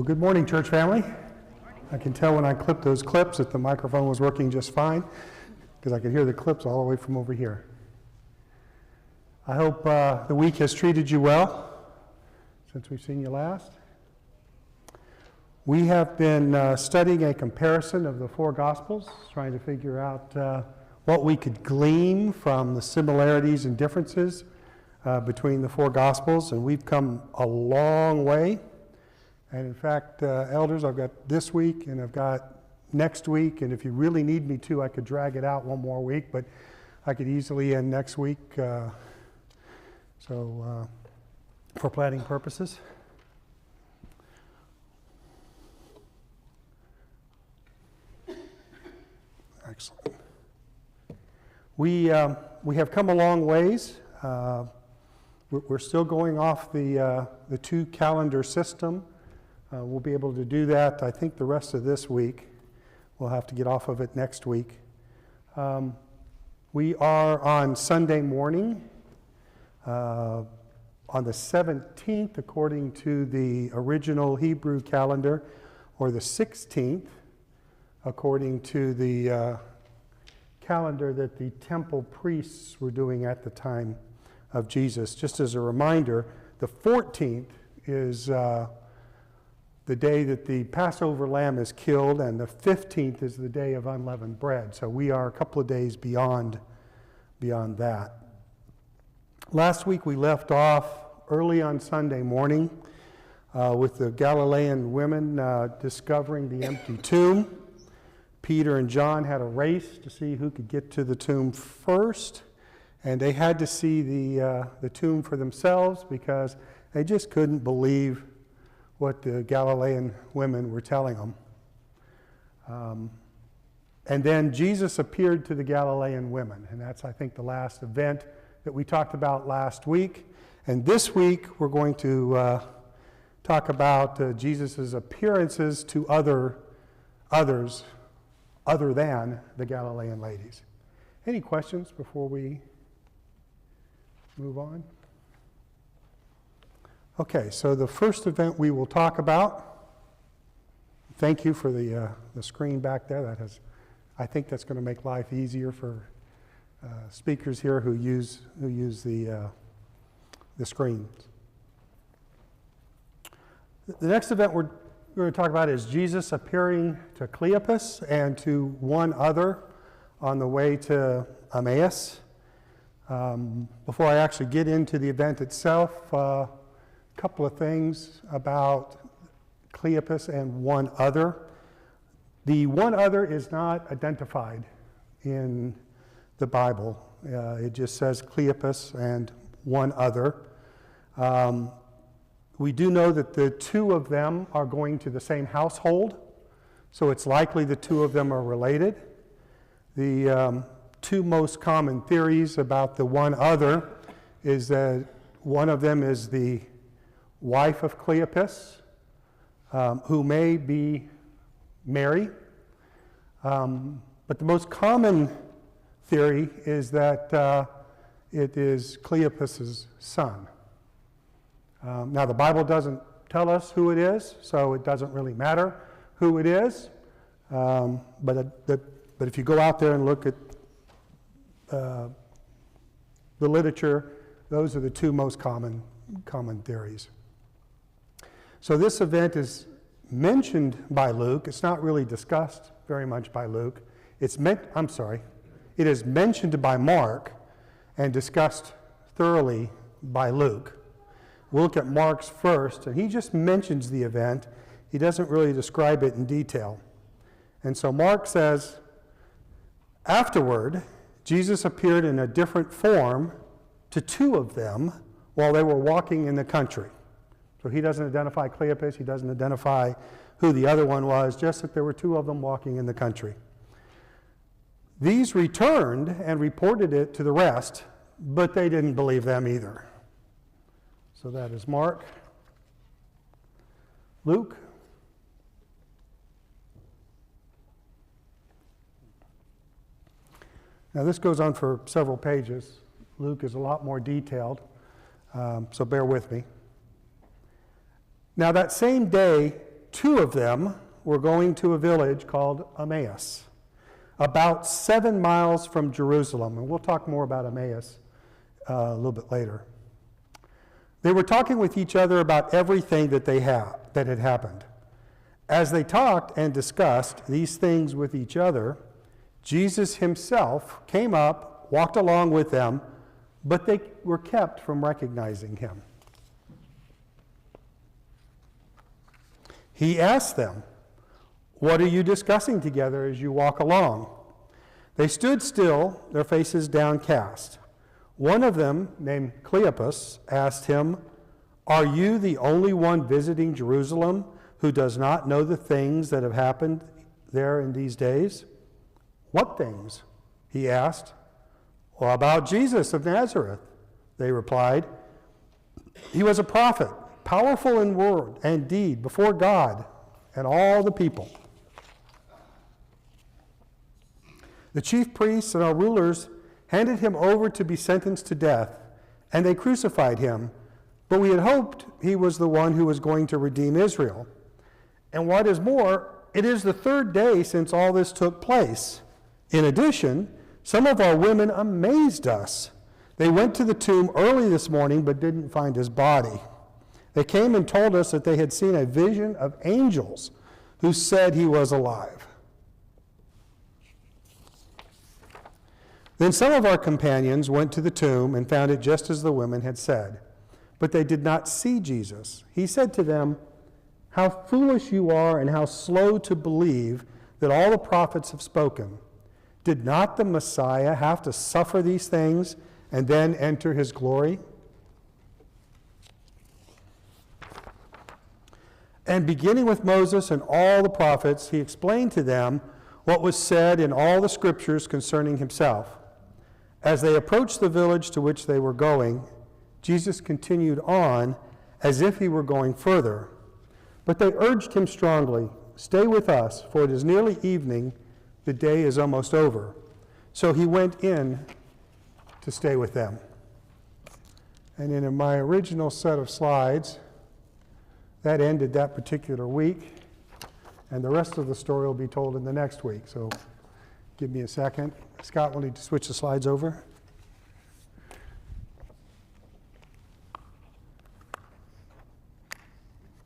Well, good morning, church family. I can tell when I clipped those clips that the microphone was working just fine because I could hear the clips all the way from over here. I hope the week has treated you well since we've seen you last. We have been studying a comparison of the four Gospels, trying to figure out what we could glean from the similarities and differences between the four Gospels, and we've come a long way. And in fact, elders, I've got this week and I've got next week, and if you really need me to, I could drag it out one more week, but I could easily end next week, for planning purposes. Excellent. We have come a long ways. We're still going off the two calendar system. We'll be able to do that, I think, the rest of this week. We'll have to get off of it next week. We are on Sunday morning, on the 17th, according to the original Hebrew calendar, or the 16th, according to the calendar that the temple priests were doing at the time of Jesus. Just as a reminder, the 14th is the day that the Passover lamb is killed, and the 15th is the day of unleavened bread. So we are a couple of days beyond that. Last week we left off early on Sunday morning with the Galilean women discovering the empty tomb. Peter and John had a race to see who could get to the tomb first, and they had to see the tomb for themselves because they just couldn't believe what the Galilean women were telling them. And then Jesus appeared to the Galilean women, and that's, I think, the last event that we talked about last week. And this week we're going to talk about Jesus' appearances to others other than the Galilean ladies. Any questions before we move on? Okay, so the first event we will talk about, thank you for the screen back there. I think that's going to make life easier for speakers here who use the screens. The next event we're going to talk about is Jesus appearing to Cleopas and to one other on the way to Emmaus. Before I actually get into the event itself, couple of things about Cleopas and one other. The one other is not identified in the Bible. It just says Cleopas and one other. We do know that the two of them are going to the same household, so it's likely the two of them are related. The two most common theories about the one other is that one of them is the wife of Cleopas, who may be Mary. But the most common theory is that it is Cleopas's son. Now, the Bible doesn't tell us who it is, so it doesn't really matter who it is. But if you go out there and look at the literature, those are the two most common theories. So this event is mentioned by Luke. It's not really discussed very much by Luke. It is mentioned by Mark and discussed thoroughly by Luke. We'll look at Mark's first, and he just mentions the event. He doesn't really describe it in detail. And so Mark says, afterward, Jesus appeared in a different form to two of them while they were walking in the country. So he doesn't identify Cleopas, he doesn't identify who the other one was, just that there were two of them walking in the country. These returned and reported it to the rest, but they didn't believe them either. So that is Mark. Luke. Now this goes on for several pages. Luke is a lot more detailed, so bear with me. Now that same day, two of them were going to a village called Emmaus, about 7 miles from Jerusalem. And we'll talk more about Emmaus a little bit later. They were talking with each other about everything that had happened. As they talked and discussed these things with each other, Jesus himself came up, walked along with them, but they were kept from recognizing him. He asked them, "What are you discussing together as you walk along?" They stood still, their faces downcast. One of them, named Cleopas, asked him, "Are you the only one visiting Jerusalem who does not know the things that have happened there in these days?" "What things?" he asked. "Well, about Jesus of Nazareth," they replied. "He was a prophet, powerful in word and deed before God and all the people. The chief priests and our rulers handed him over to be sentenced to death, and they crucified him. But we had hoped he was the one who was going to redeem Israel. And what is more, it is the third day since all this took place. In addition, some of our women amazed us. They went to the tomb early this morning but didn't find his body. They came and told us that they had seen a vision of angels who said he was alive." Then some of our companions went to the tomb and found it just as the women had said, but they did not see Jesus. He said to them, "How foolish you are and how slow to believe that all the prophets have spoken. Did not the Messiah have to suffer these things and then enter his glory?" And beginning with Moses and all the prophets, he explained to them what was said in all the scriptures concerning himself. As they approached the village to which they were going, Jesus continued on as if he were going further. But they urged him strongly, "Stay with us, for it is nearly evening. The day is almost over." So he went in to stay with them. And in my original set of slides, that ended that particular week. And the rest of the story will be told in the next week. So give me a second. Scott, will need to switch the slides over.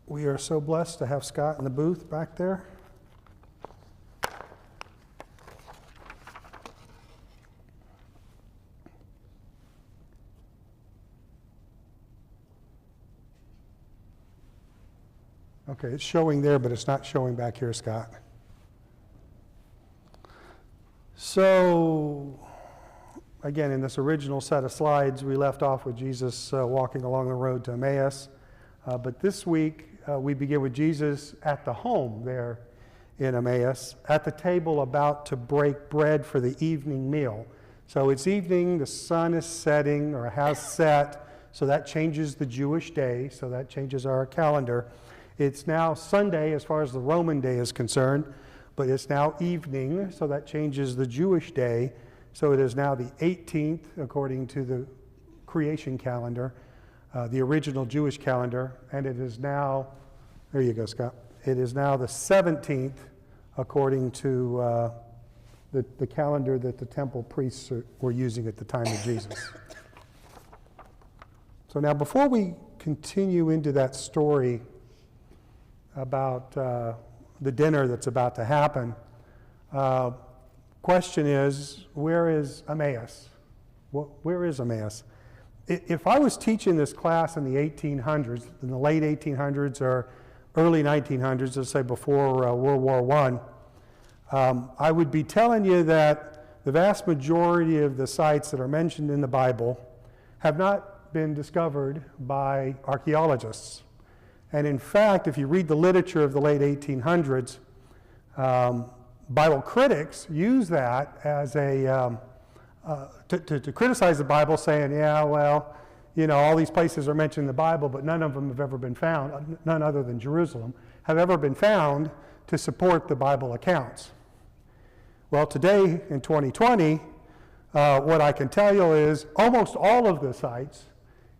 We are so blessed to have Scott in the booth back there. Okay, it's showing there, but it's not showing back here, Scott. So, again, in this original set of slides, we left off with Jesus walking along the road to Emmaus. But this week, we begin with Jesus at the home there in Emmaus, at the table about to break bread for the evening meal. So it's evening, the sun is setting or has set, so that changes the Jewish day, so that changes our calendar. It's now Sunday as far as the Roman day is concerned, but it's now evening, so that changes the Jewish day. So it is now the 18th, according to the creation calendar, the original Jewish calendar, and it is now, there you go, Scott. It is now the 17th, according to the calendar that the temple priests were using at the time of Jesus. So now, before we continue into that story about the dinner that's about to happen, question is, where is Emmaus? Where is Emmaus? If I was teaching this class in the 1800s, in the late 1800s or early 1900s, let's say before World War I would be telling you that the vast majority of the sites that are mentioned in the Bible have not been discovered by archaeologists. And in fact, if you read the literature of the late 1800s, Bible critics use that as a to criticize the Bible, saying, yeah, well, you know, all these places are mentioned in the Bible, but none of them have ever been found, none other than Jerusalem, have ever been found to support the Bible accounts. Well, today, in 2020, what I can tell you is almost all of the sites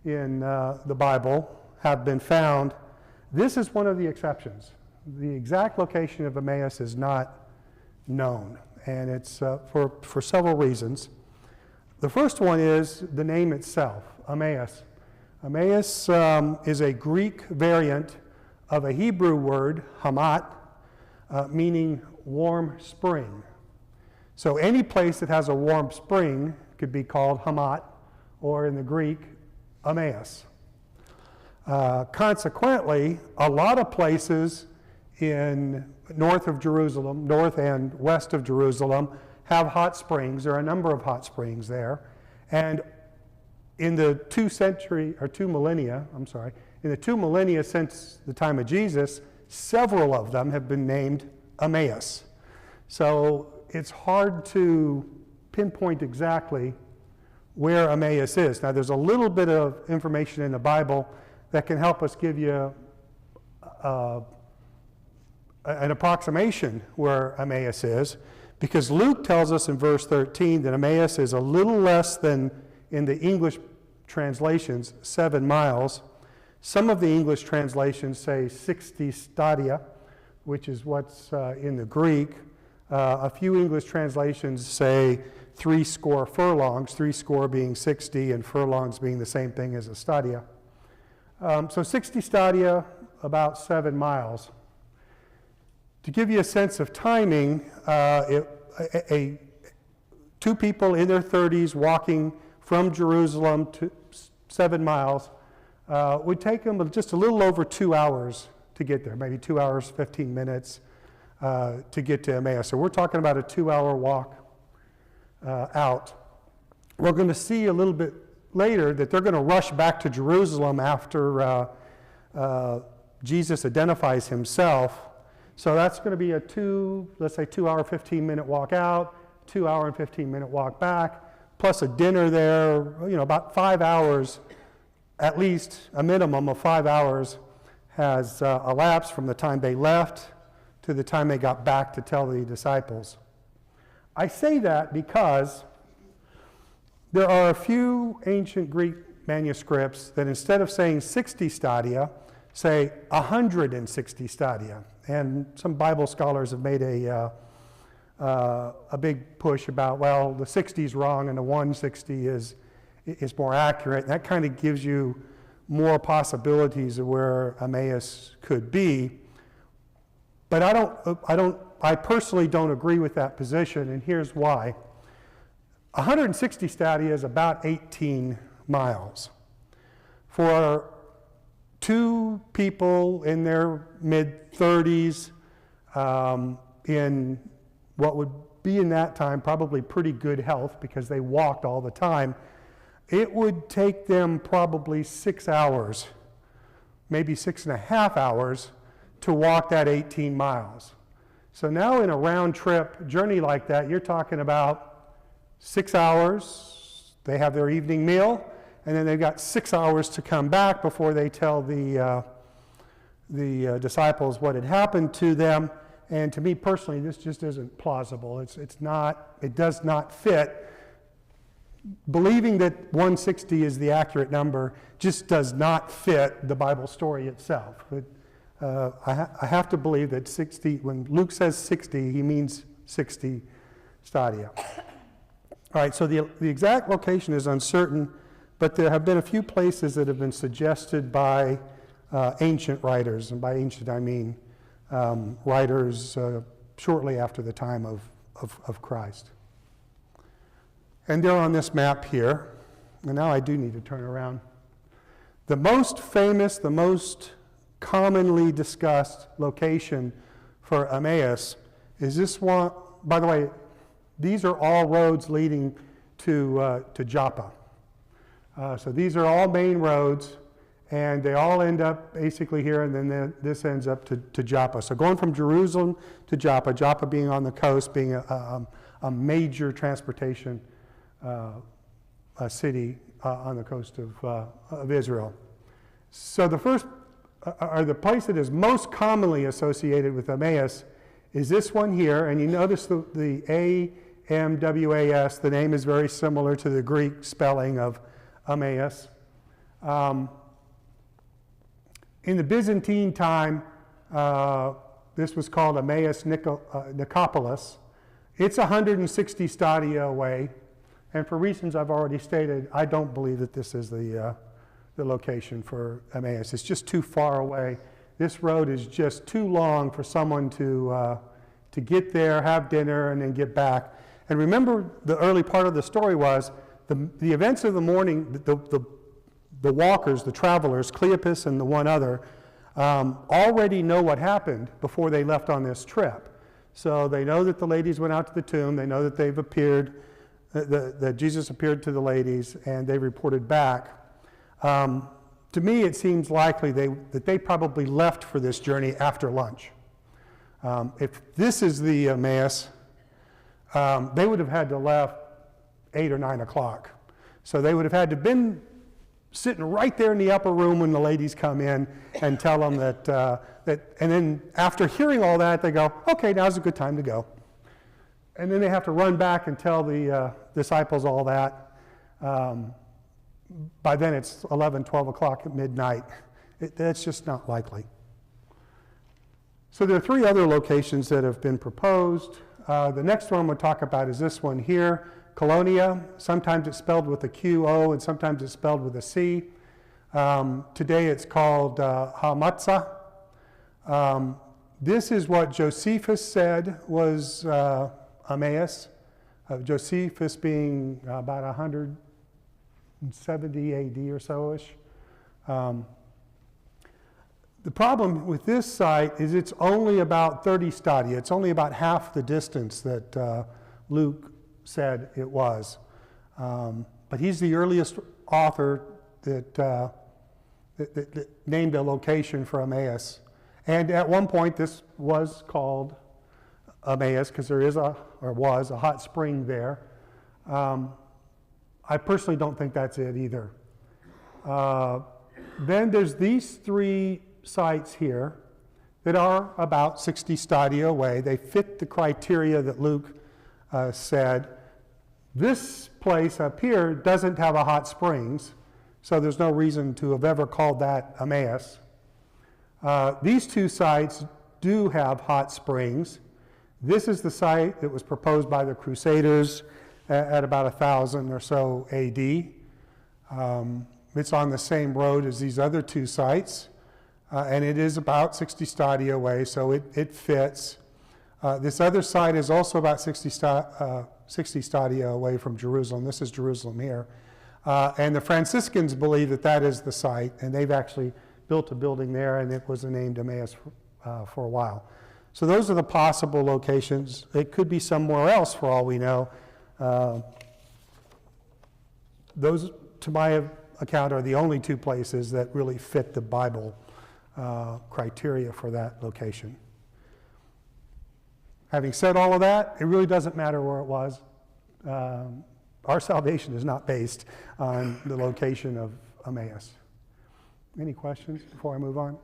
in the Bible have been found. This is one of the exceptions. The exact location of Emmaus is not known, and it's for several reasons. The first one is the name itself, Emmaus. Emmaus is a Greek variant of a Hebrew word, hamat, meaning warm spring. So any place that has a warm spring could be called hamat, or in the Greek, Emmaus. Consequently, a lot of places in north of Jerusalem, north and west of Jerusalem, have hot springs. There are a number of hot springs there. And in the 2 millennia since the time of Jesus, several of them have been named Emmaus. So it's hard to pinpoint exactly where Emmaus is. Now, there's a little bit of information in the Bible that can help us give you an approximation where Emmaus is, because Luke tells us in verse 13 that Emmaus is a little less than, in the English translations, 7 miles. Some of the English translations say 60 stadia, which is what's in the Greek. A few English translations say 60 furlongs, 60 being 60 and furlongs being the same thing as a stadia. So 60 stadia, about 7 miles. To give you a sense of timing, two people in their 30s walking from Jerusalem to 7 miles would take them just a little over 2 hours to get there, maybe 2 hours, 15 minutes to get to Emmaus. So we're talking about a 2-hour walk out. We're going to see a little bit later that they're going to rush back to Jerusalem after Jesus identifies himself. So that's going to be a 2 hour, 15-minute walk out, 2 hour and 15-minute walk back, plus a dinner there, about 5 hours, at least a minimum of 5 hours has elapsed from the time they left to the time they got back to tell the disciples. I say that because there are a few ancient Greek manuscripts that instead of saying 60 stadia, say 160 stadia. And some Bible scholars have made a big push about, well, the 60 is wrong and the 160 is more accurate. And that kind of gives you more possibilities of where Emmaus could be. But I personally don't agree with that position, and here's why. 160 stadia is about 18 miles. For two people in their mid-30s, in what would be in that time probably pretty good health because they walked all the time, it would take them probably 6 hours, maybe 6.5 hours, to walk that 18 miles. So now in a round trip journey like that, you're talking about 6 hours, they have their evening meal, and then they've got 6 hours to come back before they tell the disciples what had happened to them. And to me personally, this just isn't plausible. It does not fit. Believing that 160 is the accurate number just does not fit the Bible story itself. I have to believe that 60, when Luke says 60, he means 60 stadia. All right, so the exact location is uncertain, but there have been a few places that have been suggested by ancient writers, and by ancient I mean writers shortly after the time of Christ. And they're on this map here, and now I do need to turn around. The most famous, the most commonly discussed location for Emmaus is this one. By the way, these are all roads leading to Joppa. So these are all main roads, and they all end up basically here, and then this ends up to Joppa. So going from Jerusalem to Joppa, Joppa being on the coast, being a major transportation city on the coast of Israel. So the first, or the place that is most commonly associated with Emmaus is this one here, and you notice the A-M-W-A-S, the name is very similar to the Greek spelling of Emmaus. In the Byzantine time, This was called Emmaus Nicopolis. It's 160 stadia away, and for reasons I've already stated, I don't believe that this is the location for Emmaus. It's just too far away. This road is just too long for someone to get there, have dinner, and then get back. And remember, the early part of the story was the events of the morning. The walkers, the travelers, Cleopas and the one other, already know what happened before they left on this trip. So they know that the ladies went out to the tomb. They know that they've appeared, that Jesus appeared to the ladies, and they reported back. To me, it seems likely that they probably left for this journey after lunch. If this is the Emmaus, they would have had to left 8 or 9 o'clock. So they would have had to been sitting right there in the upper room when the ladies come in and tell them that, and then after hearing all that, they go, okay, now's a good time to go. And then they have to run back and tell the disciples all that. By then it's 11, 12 o'clock at midnight. That's just not likely. So there are 3 other locations that have been proposed. The next one we'll talk about is this one here, Colonia. Sometimes it's spelled with a Q-O and sometimes it's spelled with a C. Today it's called Hamatsa. This is what Josephus said was Emmaus. Josephus being about 170 AD or so-ish. The problem with this site is it's only about 30 stadia. It's only about half the distance that Luke said it was. But he's the earliest author that named a location for Emmaus. And at one point this was called Emmaus because there was a hot spring there. I personally don't think that's it either. Then there's these 3 sites here that are about 60 stadia away. They fit the criteria that Luke said. This place up here doesn't have a hot springs, so there's no reason to have ever called that Emmaus. These 2 sites do have hot springs. This is the site that was proposed by the Crusaders at about 1000 or so AD. It's on the same road as these other 2 sites. And it is about 60 stadia away, so it fits. This other site is also about 60 stadia away from Jerusalem. This is Jerusalem here. And the Franciscans believe that that is the site, and they've actually built a building there, and it was named Emmaus for a while. So those are the possible locations. It could be somewhere else for all we know. Those, to my account, are the only 2 places that really fit the Bible criteria for that location. Having said all of that, it really doesn't matter where it was. Our salvation is not based on the location of Emmaus. Any questions before I move on?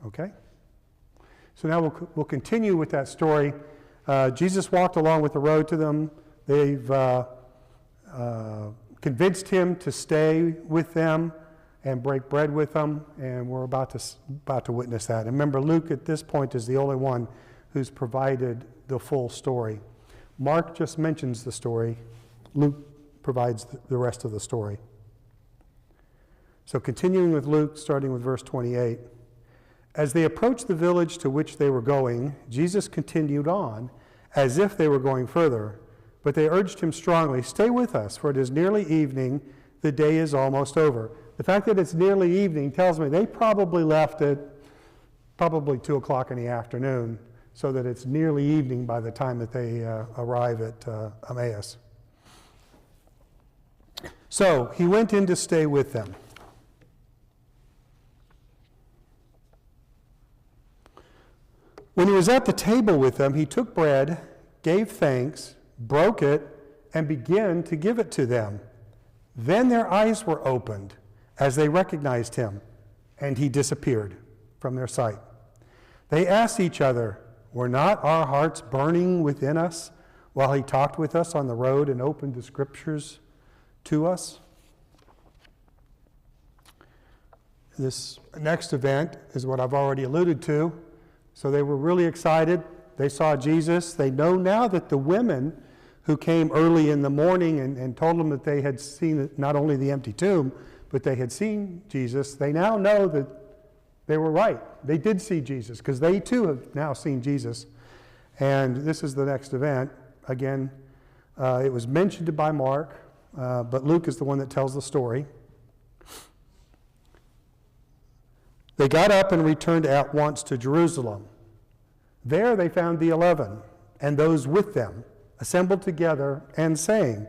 Okay. So now we'll continue with that story. Jesus walked along with the road to them. They've convinced him to stay with them and break bread with them, and we're about to witness that. And remember, Luke at this point is the only one who's provided the full story. Mark just mentions the story. Luke provides the rest of the story. So continuing with Luke, starting with verse 28. As they approached the village to which they were going, Jesus continued on, as if they were going further. But they urged him strongly, "Stay with us, for it is nearly evening. The day is almost over." The fact that it's nearly evening tells me they probably left at probably 2 o'clock in the afternoon, so that it's nearly evening by the time that they arrive at Emmaus. So he went in to stay with them. When he was at the table with them, he took bread, gave thanks, broke it, and began to give it to them. Then their eyes were opened as they recognized him, and he disappeared from their sight. They asked each other, "Were not our hearts burning within us while he talked with us on the road and opened the scriptures to us?" this next event is what I've already alluded to. So they were really excited. They saw Jesus. They know now that the women who came early in the morning and told them that they had seen not only the empty tomb, but they had seen Jesus, they now know that they were right. They did see Jesus, because they too have now seen Jesus. And this is the next event. Again, it was mentioned by Mark, but Luke is the one that tells the story. They got up and returned at once to Jerusalem. There they found the 11 and those with them, assembled together and saying,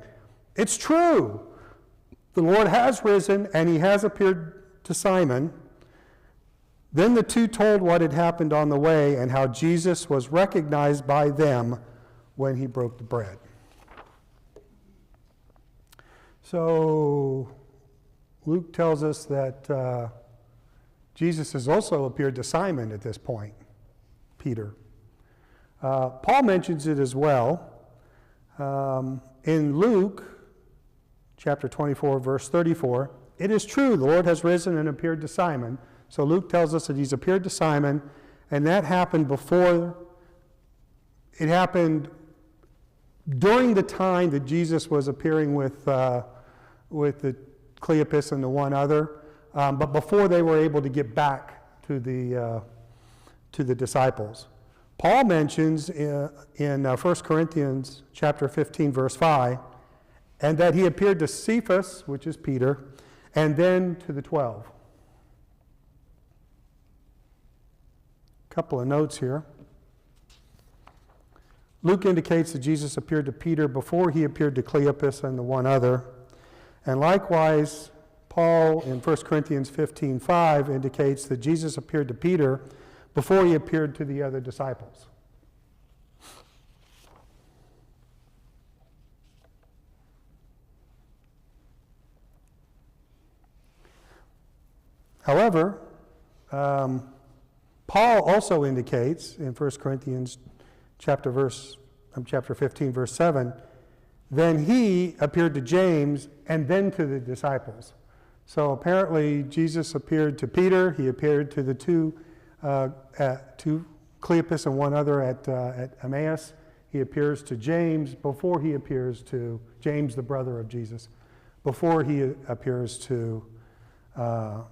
"It's true! The Lord has risen, and he has appeared to Simon." Then the two told what had happened on the way and how Jesus was recognized by them when he broke the bread. So Luke tells us that Jesus has also appeared to Simon at this point, Peter. Paul mentions it as well. In Luke chapter 24, verse 34, "It is true, the Lord has risen and appeared to Simon." So Luke tells us that he's appeared to Simon, and that happened before, it happened during the time that Jesus was appearing with the Cleopas and the one other, but before they were able to get back to the disciples. Paul mentions in 1 Corinthians chapter 15, verse 5, and that he appeared to Cephas, which is Peter, and then to the 12. Couple of notes here. Luke indicates that Jesus appeared to Peter before he appeared to Cleopas and the one other. And likewise, Paul in 1 Corinthians 15:5 indicates that Jesus appeared to Peter before he appeared to the other disciples. However, Paul also indicates in 1 Corinthians chapter 15, verse 7, then he appeared to James and then to the disciples. So apparently Jesus appeared to Peter, he appeared to the two Cleopas and one other at Emmaus. He appears to James before he appears to James, the brother of Jesus, before he appears to the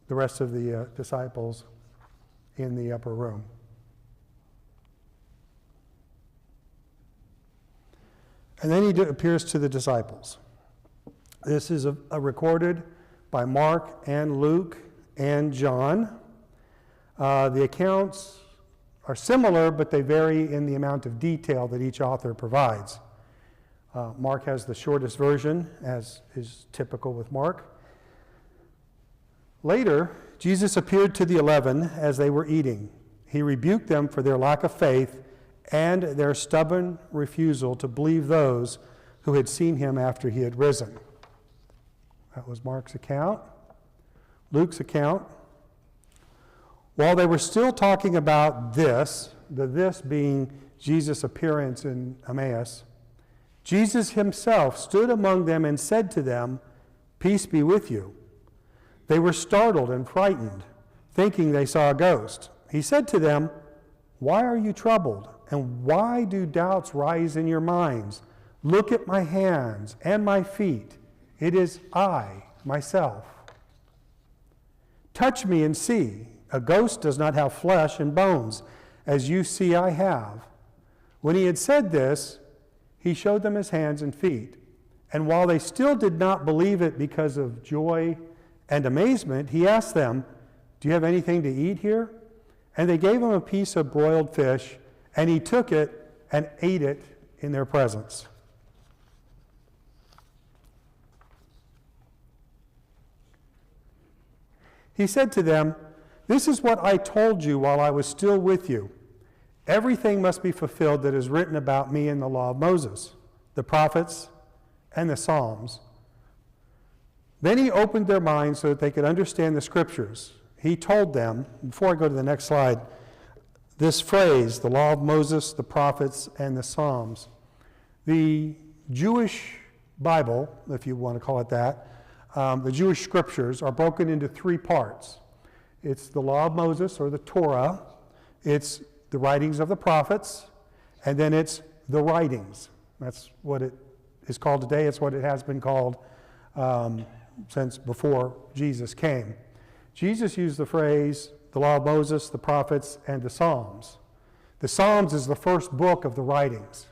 rest of the disciples in the upper room. And then he appears to the disciples. This is recorded by Mark and Luke and John. The accounts are similar, but they vary in the amount of detail that each author provides. Mark has the shortest version, as is typical with Mark. Later, Jesus appeared to the 11 as they were eating. He rebuked them for their lack of faith and their stubborn refusal to believe those who had seen him after he had risen. That was Mark's account. Luke's account. While they were still talking about this, the this being Jesus' appearance in Emmaus, Jesus himself stood among them and said to them, "Peace be with you." They were startled and frightened, thinking they saw a ghost. He said to them, "Why are you troubled? And why do doubts rise in your minds? Look at my hands and my feet. It is I, myself. Touch me and see. A ghost does not have flesh and bones, as you see I have." When he had said this, he showed them his hands and feet. And while they still did not believe it because of joy and amazement, he asked them, "Do you have anything to eat here?" And they gave him a piece of broiled fish, and he took it and ate it in their presence. He said to them, "This is what I told you while I was still with you. Everything must be fulfilled that is written about me in the law of Moses, the prophets, and the Psalms." Then he opened their minds so that they could understand the scriptures. He told them, before I go to the next slide, this phrase, the law of Moses, the prophets, and the Psalms. The Jewish Bible, if you want to call it that, the Jewish scriptures are broken into three parts. It's the law of Moses, or the Torah, it's the writings of the prophets, and then it's the writings. That's what it is called today. It's what it has been called since before Jesus came. Jesus used the phrase, the law of Moses, the prophets, and the Psalms. The Psalms is the first book of the writings.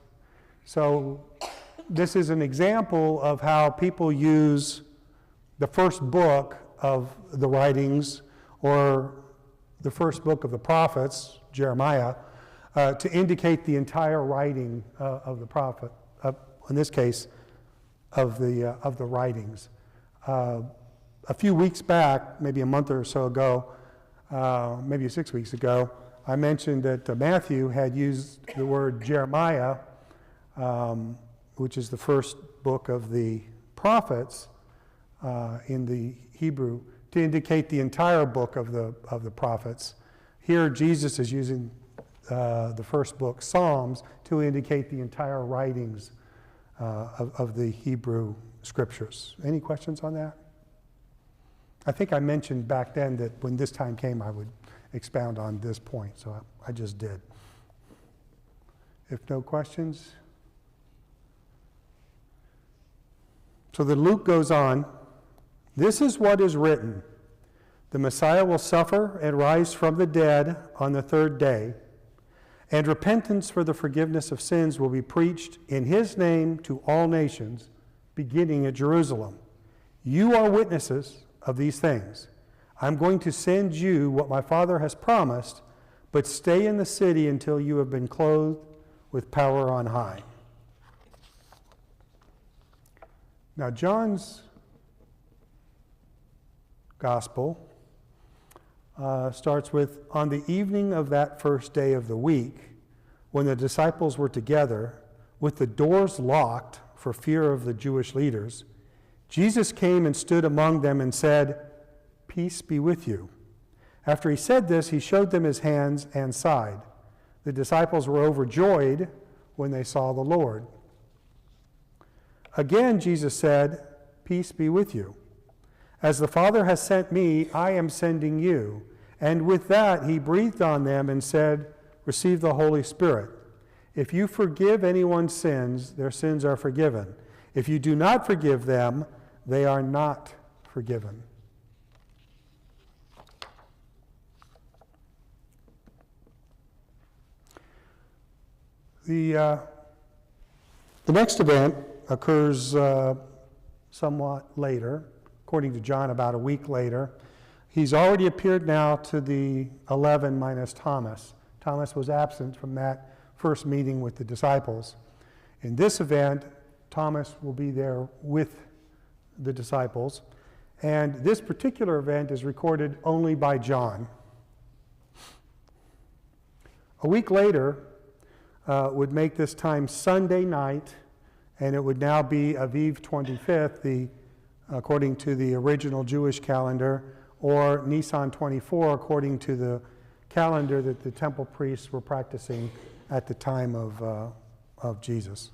So this is an example of how people use the first book of the writings, or the first book of the prophets, Jeremiah, to indicate the entire writing of the prophet, in this case, of the writings. A few weeks back, maybe a month or so ago, maybe 6 weeks ago, I mentioned that Matthew had used the word Jeremiah, which is the first book of the prophets in the Hebrew, to indicate the entire book of the prophets. Here, Jesus is using the first book, Psalms, to indicate the entire writings of the Hebrew scriptures. Any questions on that? I think I mentioned back then that when this time came, I would expound on this point, so I just did. If no questions. So then Luke goes on, this is what is written. The Messiah will suffer and rise from the dead on the third day, and repentance for the forgiveness of sins will be preached in his name to all nations, beginning at Jerusalem. You are witnesses of these things. I'm going to send you what my Father has promised, but stay in the city until you have been clothed with power on high. Now, John's gospel starts with, on the evening of that first day of the week, when the disciples were together, with the doors locked for fear of the Jewish leaders, Jesus came and stood among them and said, "Peace be with you." After he said this, he showed them his hands and side. The disciples were overjoyed when they saw the Lord. Again, Jesus said, "Peace be with you. As the Father has sent me, I am sending you." And with that, he breathed on them and said, "Receive the Holy Spirit. If you forgive anyone's sins, their sins are forgiven. If you do not forgive them, they are not forgiven." The next event occurs somewhat later, according to John, about a week later. He's already appeared now to the 11 minus Thomas. Thomas was absent from that first meeting with the disciples. In this event, Thomas will be there with the disciples, and this particular event is recorded only by John. A week later would make this time Sunday night, and it would now be Aviv 25th, according to the original Jewish calendar, or Nisan 24, according to the calendar that the temple priests were practicing at the time of Jesus.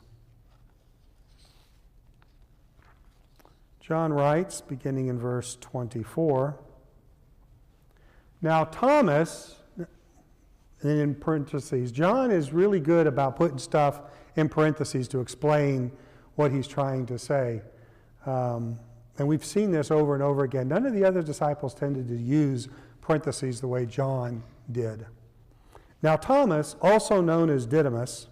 John writes, beginning in verse 24, "Now Thomas," and in parentheses, John is really good about putting stuff in parentheses to explain what he's trying to say. And we've seen this over and over again. None of the other disciples tended to use parentheses the way John did. "Now Thomas, also known as Didymus,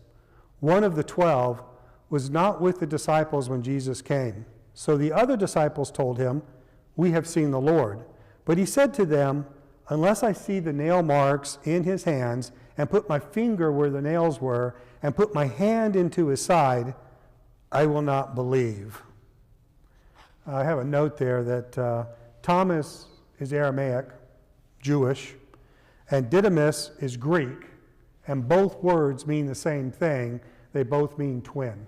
one of the 12, was not with the disciples when Jesus came. So the other disciples told him, 'We have seen the Lord.' But he said to them, 'Unless I see the nail marks in his hands, and put my finger where the nails were, and put my hand into his side, I will not believe.'" I have a note there that Thomas is Aramaic, Jewish, and Didymus is Greek, and both words mean the same thing. They both mean twin.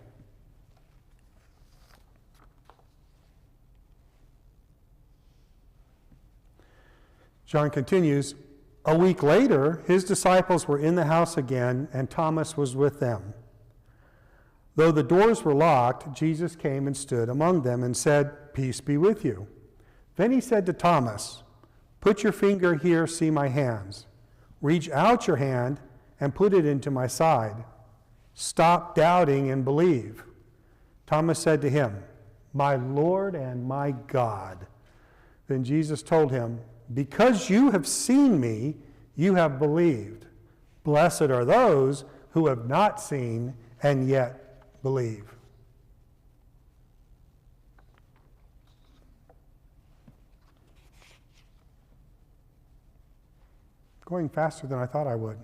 John continues, "A week later, his disciples were in the house again, and Thomas was with them. Though the doors were locked, Jesus came and stood among them and said, 'Peace be with you.' Then he said to Thomas, "Put your finger here, see my hands. Reach out your hand and put it into my side. Stop doubting and believe." Thomas said to him, "My Lord and my God." Then Jesus told him, "Because you have seen me, you have believed. Blessed are those who have not seen and yet believe." Going faster than I thought I would.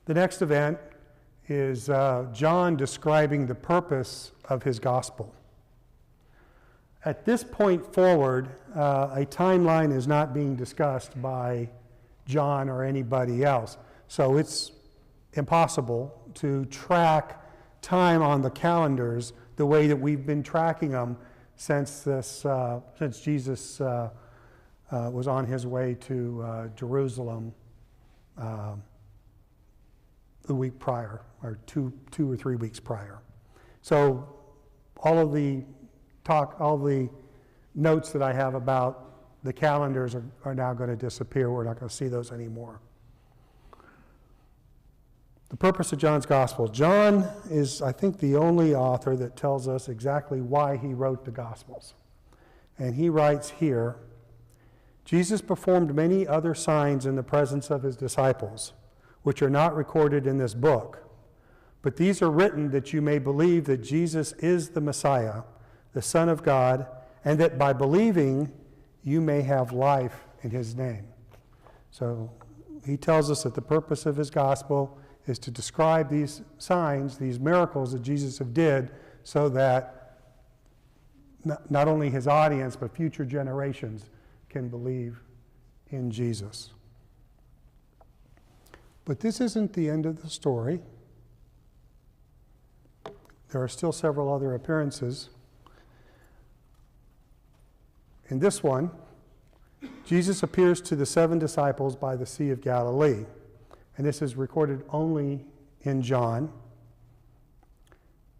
The next event is John describing the purpose of his gospel. At this point forward, a timeline is not being discussed by John or anybody else. So it's impossible to track time on the calendars the way that we've been tracking them since Jesus was on his way to Jerusalem the week prior, or two or 3 weeks prior. So all the notes that I have about the calendars are now going to disappear. We're not going to see those anymore. The purpose of John's Gospel. John is, I think, the only author that tells us exactly why he wrote the Gospels. And he writes here, "Jesus performed many other signs in the presence of his disciples, which are not recorded in this book. But these are written that you may believe that Jesus is the Messiah, the Son of God, and that by believing you may have life in his name." So he tells us that the purpose of his gospel is to describe these signs, these miracles that Jesus did, so that not only his audience, but future generations can believe in Jesus. But this isn't the end of the story. There are still several other appearances. In this one, Jesus appears to the 7 disciples by the Sea of Galilee. And this is recorded only in John.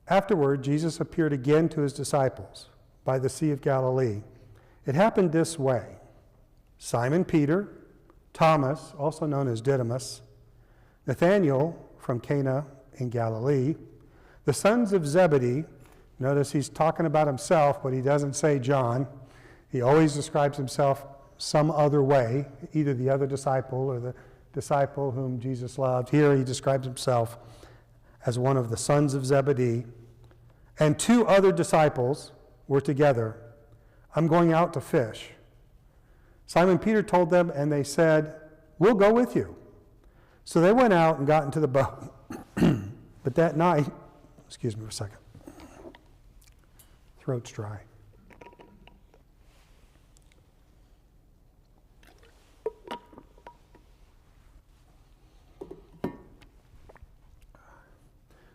Afterward, Jesus appeared again to his disciples by the Sea of Galilee. It happened this way. Simon Peter, Thomas, also known as Didymus, Nathanael from Cana in Galilee, the sons of Zebedee. Notice he's talking about himself, but he doesn't say John. He always describes himself some other way, either the other disciple or the disciple whom Jesus loved. Here he describes himself as one of the sons of Zebedee. And 2 other disciples were together. "I'm going out to fish." Simon Peter told them, and they said, "We'll go with you." So they went out and got into the boat. But that night, excuse me for a second, throat's dry.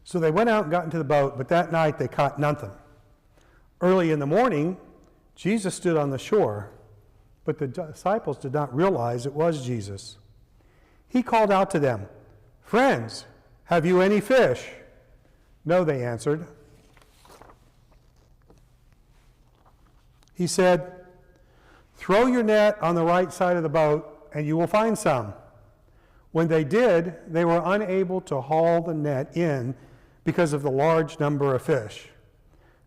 So they went out and got into the boat, but that night they caught nothing. Early in the morning, Jesus stood on the shore, but the disciples did not realize it was Jesus. He called out to them, "Friends, have you any fish?" "No," they answered. He said, "Throw your net on the right side of the boat, and you will find some." When they did, they were unable to haul the net in because of the large number of fish.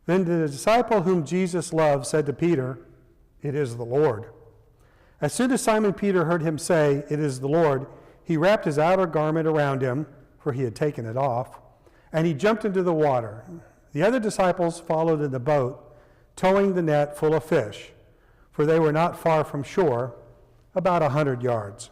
Then the disciple whom Jesus loved said to Peter, "It is the Lord." As soon as Simon Peter heard him say, "It is the Lord," he wrapped his outer garment around him, for he had taken it off, and he jumped into the water. The other disciples followed in the boat, towing the net full of fish, for they were not far from shore, about 100 yards.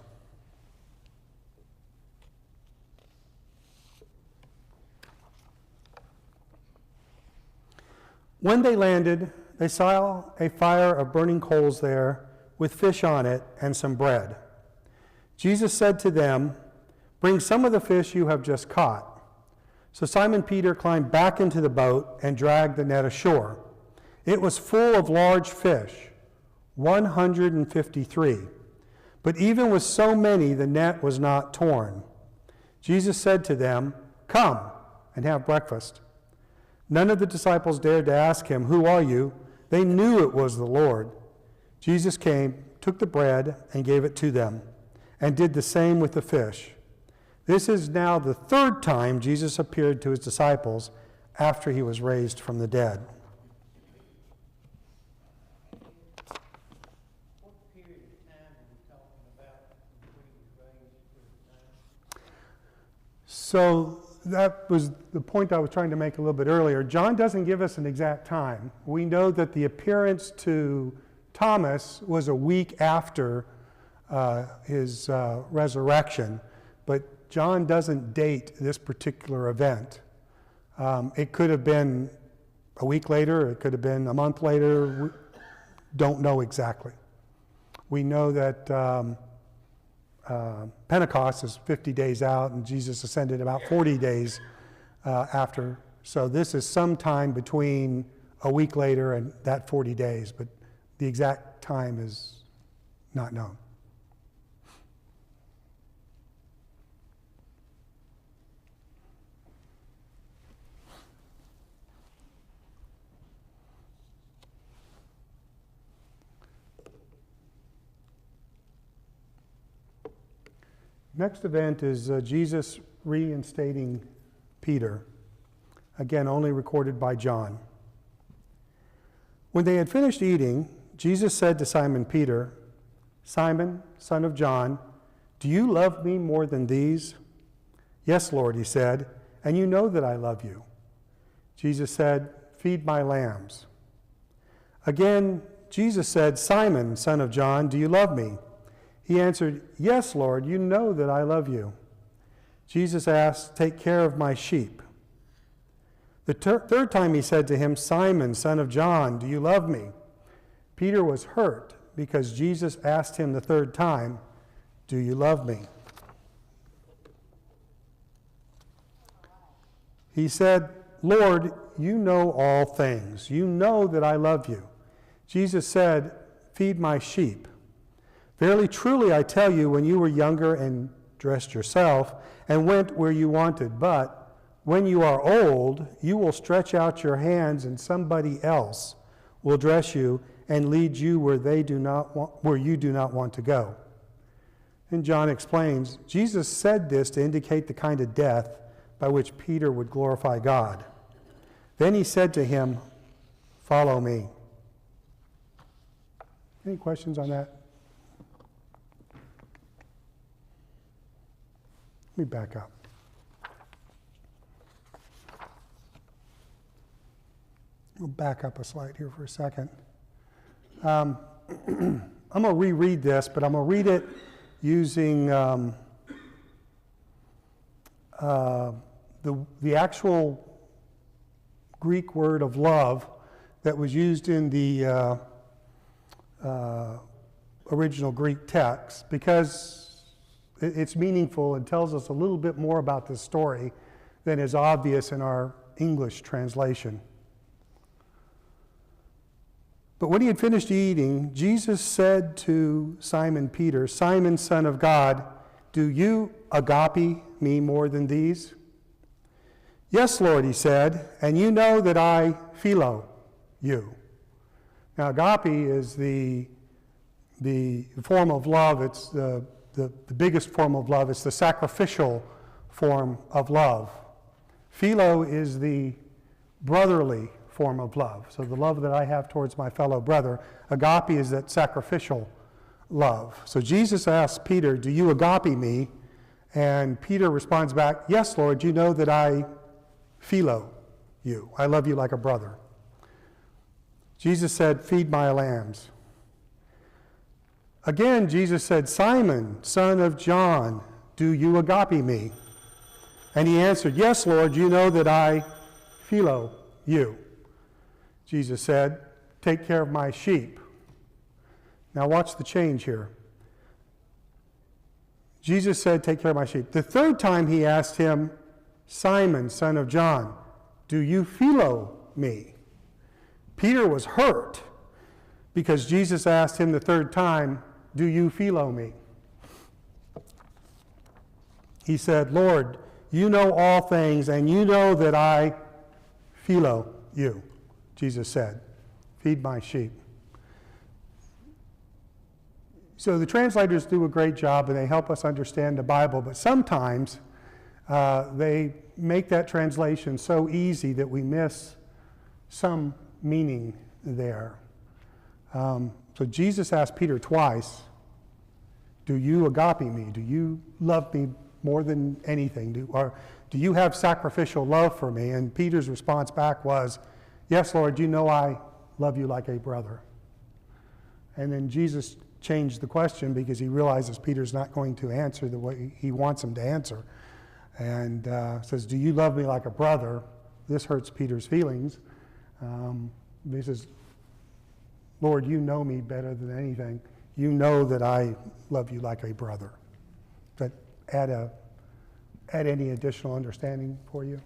When they landed, they saw a fire of burning coals there, with fish on it and some bread. Jesus said to them, "Bring some of the fish you have just caught." So Simon Peter climbed back into the boat and dragged the net ashore. It was full of large fish, 153. But even with so many, the net was not torn. Jesus said to them, "Come and have breakfast." None of the disciples dared to ask him, "Who are you?" They knew it was the Lord. Jesus came, took the bread, and gave it to them, and did the same with the fish. This is now the third time Jesus appeared to his disciples after he was raised from the dead. What period of time are we talking about when he was raised to the time? So that was the point I was trying to make a little bit earlier. John doesn't give us an exact time. We know that the appearance to Thomas was a week after his resurrection, but John doesn't date this particular event. It could have been a week later, it could have been a month later, we don't know exactly. We know that Pentecost is 50 days out, and Jesus ascended about 40 days after. So this is sometime between a week later and that 40 days, but the exact time is not known. Next event is Jesus reinstating Peter, again only recorded by John. When they had finished eating, Jesus said to Simon Peter, "Simon, son of John, do you love me more than these?" "Yes, Lord," he said, "and you know that I love you." Jesus said, "Feed my lambs." Again, Jesus said, "Simon, son of John, do you love me?" He answered, "Yes, Lord, you know that I love you." Jesus asked, "Take care of my sheep." The third time he said to him, "Simon, son of John, do you love me?" Peter was hurt because Jesus asked him the third time, "Do you love me?" He said, "Lord, you know all things. You know that I love you." Jesus said, "Feed my sheep. Verily, truly, I tell you, when you were younger and dressed yourself and went where you wanted, but when you are old, you will stretch out your hands and somebody else will dress you and lead you where you do not want to go." And John explains, Jesus said this to indicate the kind of death by which Peter would glorify God. Then he said to him, "Follow me." Any questions on that? Let me back up. We'll back up a slide here for a second. I'm going to reread this, but I'm going to read it using the actual Greek word of love that was used in the original Greek text, because it's meaningful and tells us a little bit more about this story than is obvious in our English translation. But when he had finished eating, Jesus said to Simon Peter, "Simon, son of God, do you agape me more than these?" "Yes, Lord," he said, "and you know that I philo you." Now, agape is the form of love. It's the biggest form of love. It's the sacrificial form of love. Philo is the brotherly form of love. So the love that I have towards my fellow brother. Agape is that sacrificial love. So Jesus asks Peter, "Do you agape me?" And Peter responds back, "Yes, Lord, you know that I philo you. I love you like a brother." Jesus said, "Feed my lambs." Again, Jesus said, "Simon, son of John, do you agape me?" And he answered, "Yes, Lord, you know that I philo you." Jesus said, "Take care of my sheep." Now watch the change here. Jesus said, "Take care of my sheep." The third time he asked him, "Simon, son of John, do you philo me?" Peter was hurt because Jesus asked him the third time, "Do you philo me?" He said, "Lord, you know all things, and you know that I philo you," Jesus said. Feed my sheep. So the translators do a great job and they help us understand the Bible, but sometimes they make that translation so easy that we miss some meaning there. So Jesus asked Peter twice, do you agape me? Do you love me more than anything? Do you have sacrificial love for me? And Peter's response back was, yes, Lord, you know I love you like a brother. And then Jesus changed the question because he realizes Peter's not going to answer the way he wants him to answer. And says, do you love me like a brother? This hurts Peter's feelings. He says, Lord, you know me better than anything. You know that I love you like a brother. Does that add any additional understanding for you?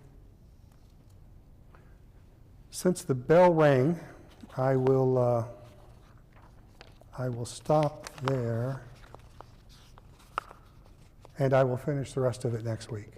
Since the bell rang, I will stop there, and I will finish the rest of it next week.